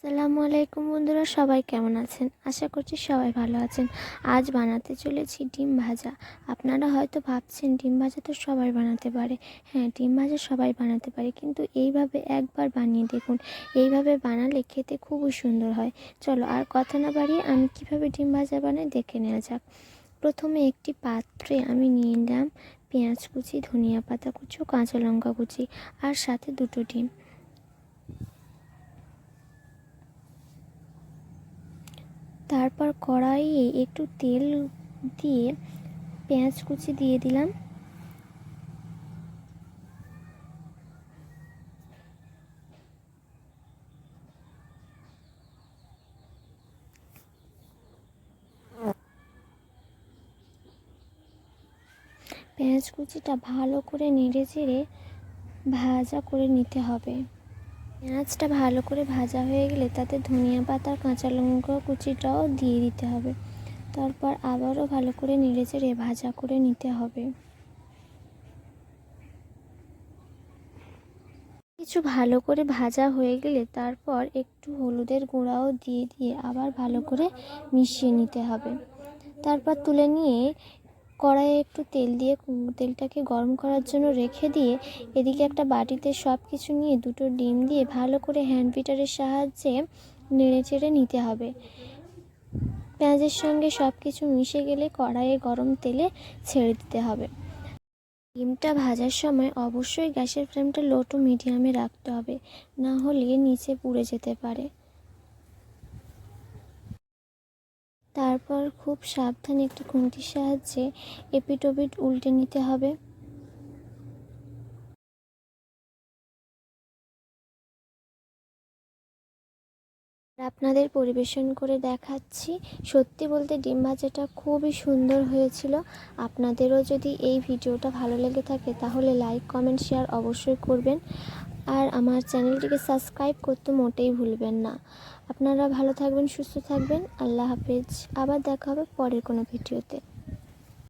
আসসালামু আলাইকুম বন্ধুরা, সবাই কেমন আছেন? আশা করছি সবাই ভালো আছেন। আজ বানাতে চলেছি ডিম ভাজা। আপনারা হয়তো ভাবছেন ডিম ভাজা তো সবাই বানাতে পারে। হ্যাঁ, ডিম ভাজা সবাই বানাতে পারে, কিন্তু এইভাবে একবার বানিয়ে দেখুন। এইভাবে বানালে খেতে খুবই সুন্দর হয়। চলো আর কথা না বাড়িয়ে আমি কিভাবে ডিম ভাজা বানাই দেখে নেওয়া যাক। প্রথমে একটি পাত্রে আমি নিয়ে নিলাম পেঁয়াজ কুচি, ধনিয়া পাতা কুচি ও কাঁচা লঙ্কা কুচি, আর সাথে দুটো ডিম। তারপর কড়াইয়ে একটু তেল দিয়ে পেঁয়াজ কুচি দিয়ে দিলাম। পেঁয়াজ কুচিটা ভালো করে নেড়ে চেড়ে ভাজা করে নিতে হবে। পেঁয়াজটা ভালো করে ভাজা হয়ে গেলে তাতে ধনিয়া পাতা, কাঁচা লঙ্কা কুচিটাও দিয়ে দিতে হবে। তারপর আবারও ভালো করে নেড়ে চেড়ে ভাজা করে নিতে হবে। কিছু ভালো করে ভাজা হয়ে গেলে তারপর একটু হলুদের গুঁড়াও দিয়ে আবার ভালো করে মিশিয়ে নিতে হবে। তারপর তুলে নিয়ে কড়াইয়ে একটু তেল দিয়ে তেলটাকে গরম করার জন্য রেখে দিয়ে এদিকে একটা বাটিতে সব কিছু নিয়ে দুটো ডিম দিয়ে ভালো করে হ্যান্ড বিটারের সাহায্যে নেড়ে চেড়ে নিতে হবে। পেঁয়াজের সঙ্গে সব কিছু মিশে গেলে কড়াইয়ে গরম তেলে ছেড়ে দিতে হবে। ডিমটা ভাজার সময় অবশ্যই গ্যাসের ফ্লেমটা লো টু মিডিয়ামে রাখতে হবে, না হলে নিচে পুড়ে যেতে পারে। তারপর খুব সাবধানে একটু খুন্তির সাহায্যে এপিট ওপিট উল্টে নিতে হবে। আপনাদের পরিবেশন করে দেখাচ্ছি। সত্যি বলতে ডিম ভাজাটা খুবই সুন্দর হয়েছিল। আপনাদেরও যদি এই ভিডিওটা ভালো লেগে থাকে তাহলে লাইক, কমেন্ট, শেয়ার অবশ্যই করবেন। আর আমার চ্যানেলটিকে সাবস্ক্রাইব করতে মোটেই ভুলবেন না। আপনারা ভালো থাকবেন, সুস্থ থাকবেন। আল্লাহ হাফেজ। আবার দেখা হবে পরের কোনো ভিডিওতে।